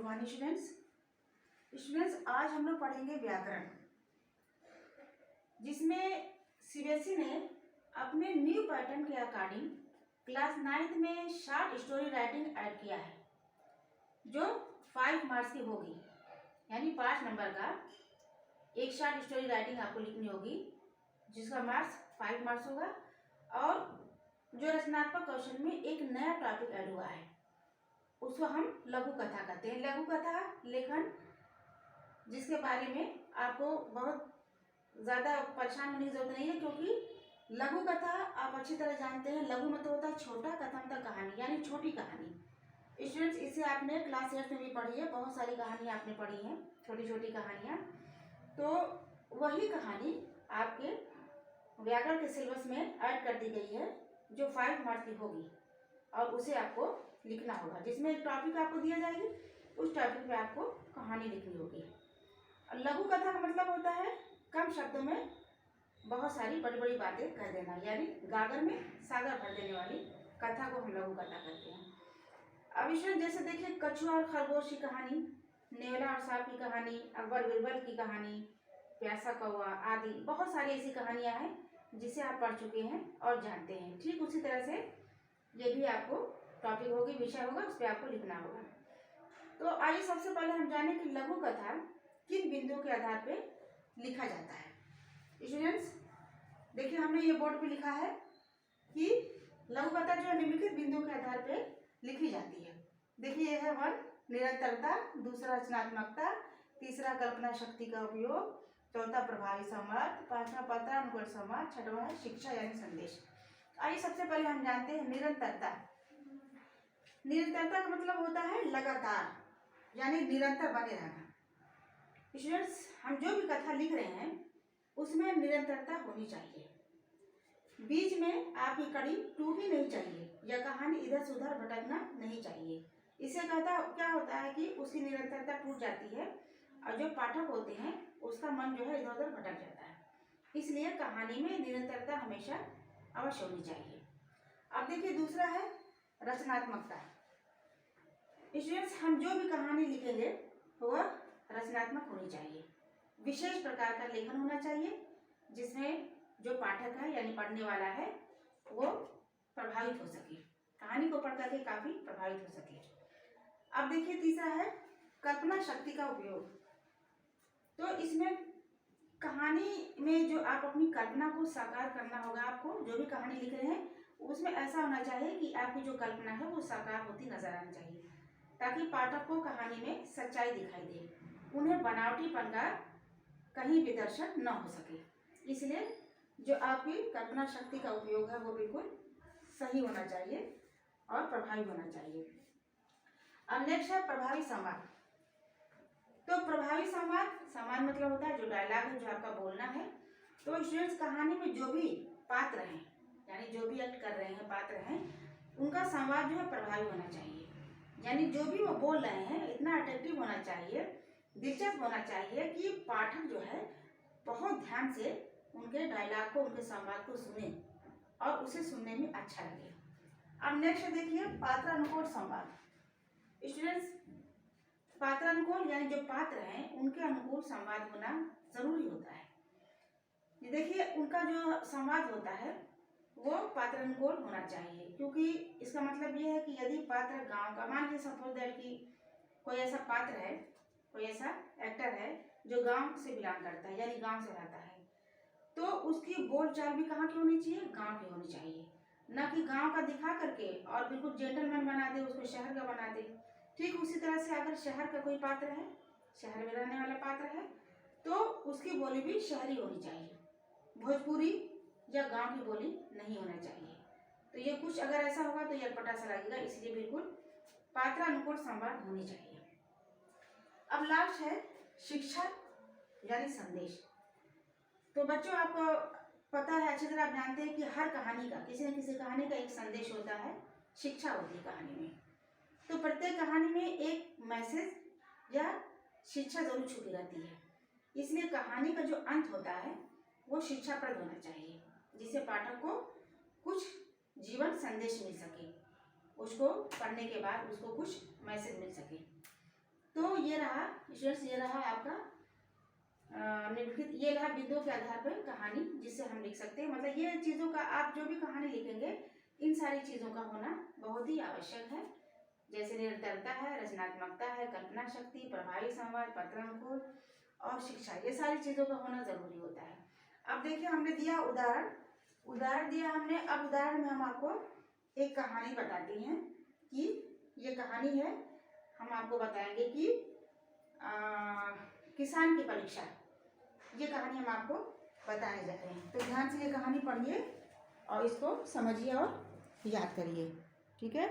Good morning students. आज हम लोग पढ़ेंगे व्याकरण, जिसमें सीबीएसई ने अपने न्यू पैटर्न के अकॉर्डिंग क्लास 9th में शॉर्ट स्टोरी राइटिंग ऐड किया है, जो 5 मार्क्स की होगी। यानी 5 नंबर का एक शॉर्ट स्टोरी राइटिंग आपको लिखनी होगी, जिसका मार्क्स 5 मार्क्स होगा। और जो रचनात्मक कौशल में एक नया टॉपिक ऐड हुआ है, उसको हम लघु कथा कहते हैं। लघु कथा लेखन, जिसके बारे में आपको बहुत ज़्यादा परेशान होने की जरूरत नहीं है, क्योंकि लघु कथा आप अच्छी तरह जानते हैं। लघु मतलब होता है छोटा, कथा मतलब कहानी, यानी छोटी कहानी। स्टूडेंट्स, इसे आपने क्लास 8 में भी पढ़ी है, बहुत सारी कहानियाँ आपने पढ़ी हैं, छोटी छोटी कहानियाँ। तो वही कहानी आपके व्याकरण के सिलेबस में ऐड कर दी गई है, जो 5 मार्क्स की होगी, और उसे आपको लिखना होगा। जिसमें एक टॉपिक आपको दिया जाएगी, उस टॉपिक पे आपको कहानी लिखनी होगी। लघु कथा का मतलब होता है कम शब्दों में बहुत सारी बड़ी बड़ी बातें कह देना, यानी गागर में सागर भर देने वाली कथा को हम लघु कथा कहते हैं। अब इसमें जैसे देखिए, कछुआ और खरगोश की कहानी, नेवला और सांप की कहानी, अकबर बीरबल की कहानी, प्यासा कौवा आदि बहुत सारी ऐसी कहानियाँ हैं जिसे आप पढ़ चुके हैं और जानते हैं। ठीक उसी तरह से ये भी आपको टॉपिक होगी, विषय होगा, उस पर आपको लिखना होगा। तो आइए सबसे पहले हम जानें कि लघु कथा किन बिंदुओं के आधार पे लिखा जाता है। स्टूडेंट्स देखिए, हमने ये बोर्ड पे लिखा है कि लघु कथा जो है निम्नलिखित बिंदुओं के आधार पे लिखी जाती है। देखिए, यह है 1 निरंतरता, दूसरा रचनात्मकता, तीसरा कल्पना शक्ति का उपयोग, चौथा प्रभावी संवाद, 5वां पत्रानुकूल संवाद, 6वां है शिक्षा यानी संदेश। आइए सबसे पहले हम जानते हैं निरंतरता। निरंतरता का मतलब होता है लगातार, यानी निरंतर बने रहना। स्टूडेंट्स, हम जो भी कथा लिख रहे हैं उसमें निरंतरता होनी चाहिए। बीच में आपकी कड़ी टूटनी नहीं चाहिए, या कहानी इधर से उधर भटकना नहीं चाहिए। इससे क्या होता है कि उसकी निरंतरता टूट जाती है, और जो पाठक होते हैं उसका मन जो है इधर उधर भटक जाता है। इसलिए कहानी में निरंतरता हमेशा अवश्य होनी चाहिए। अब देखिए, दूसरा है रचनात्मकता। स्टूडेंट्स, हम जो भी कहानी लिखेंगे वह रचनात्मक होनी चाहिए। विशेष प्रकार का लेखन होना चाहिए, जिसमें जो पाठक है यानी पढ़ने वाला है वो प्रभावित हो सके, कहानी को पढ़ करके काफी प्रभावित हो सके। अब देखिए, तीसरा है कल्पना शक्ति का उपयोग। तो इसमें कहानी में जो आप अपनी कल्पना को साकार करना होगा, आपको जो भी कहानी लिख रहे हैं उसमें ऐसा होना चाहिए कि आपकी जो कल्पना है वो साकार होती नजर आनी चाहिए, ताकि पाठक को कहानी में सच्चाई दिखाई दे, उन्हें बनावटीपन का कहीं भी दर्शन न हो सके। इसलिए जो आपकी कल्पना शक्ति का उपयोग है वो बिल्कुल सही होना चाहिए और प्रभावी होना चाहिए। अब नेक्स्ट है प्रभावी संवाद। तो प्रभावी संवाद मतलब होता है जो डायलॉग है, जो आपका बोलना है। तो स्टूडेंट्स, कहानी में जो भी पात्र हैं, यानी जो भी एक्ट कर रहे हैं पात्र हैं, उनका संवाद जो है प्रभावी होना चाहिए। यानी जो भी वो बोल रहे हैं इतना अट्रैक्टिव होना चाहिए, दिलचस्प होना चाहिए कि पाठक जो है बहुत ध्यान से उनके डायलॉग को, उनके संवाद को सुने और उसे सुनने में अच्छा लगे। अब नेक्स्ट देखिए, पात्रानुकूल संवाद। स्टूडेंट्स, पात्रानुकूल यानी जो पात्र हैं उनके अनुकूल संवाद होना जरूरी होता है। ये देखिए, उनका जो संवाद होता है वो पात्रानुकूल होना चाहिए, क्योंकि इसका मतलब ये है कि यदि पात्र गांव का, मान लीजिए सपोज दैट कि कोई ऐसा पात्र है, कोई ऐसा एक्टर है जो गांव से बिलोंग करता है, यानी गांव से रहता है, तो उसकी बोलचाल भी कहाँ की होनी चाहिए, गांव की होनी चाहिए। न कि गांव का दिखा करके और बिल्कुल जेंटलमैन बना दे, उसको शहर का बना दे। ठीक उसी तरह से अगर शहर का कोई पात्र है, शहर में रहने वाला पात्र है, तो उसकी बोली भी शहरी होनी चाहिए, भोजपुरी या गांव की बोली नहीं होना चाहिए। तो ये कुछ अगर ऐसा होगा तो ये अटपटा सा लगेगा, इसलिए बिल्कुल पात्रानुकूल संवाद होनी चाहिए। अब लास्ट है शिक्षा यानी संदेश। तो बच्चों, आपको पता है, अच्छी तरह आप जानते हैं कि हर कहानी का, किसी न किसी कहानी का एक संदेश होता है, शिक्षा होती है कहानी में। तो प्रत्येक कहानी में एक मैसेज या शिक्षा जरूर छुपी रहती है। इसलिए कहानी का जो अंत होता है वो शिक्षाप्रद होना चाहिए, जिससे पाठक को कुछ जीवन संदेश मिल सके, उसको पढ़ने के बाद उसको कुछ मैसेज मिल सके। तो ये रहा स्टूडेंट्स, ये रहा आपका निम्नलिखित, ये रहा बिंदुओं के आधार पर कहानी जिससे हम लिख सकते हैं। मतलब ये चीज़ों का आप जो भी कहानी लिखेंगे इन सारी चीज़ों का होना बहुत ही आवश्यक है। जैसे निरंतरता है, रचनात्मकता है, कल्पना शक्ति, प्रभावी संवाद, पत्रानुकूल और शिक्षा, ये सारी चीज़ों का होना जरूरी होता है। अब देखिए हमने दिया उदाहरण दिया हमने। अब उदाहरण में हम आपको एक कहानी बताते हैं कि ये कहानी है, हम आपको बताएंगे कि किसान की परीक्षा, ये कहानी हम आपको बताने जा रहे हैं। तो ध्यान से ये कहानी पढ़िए और इसको समझिए और याद करिए, ठीक है।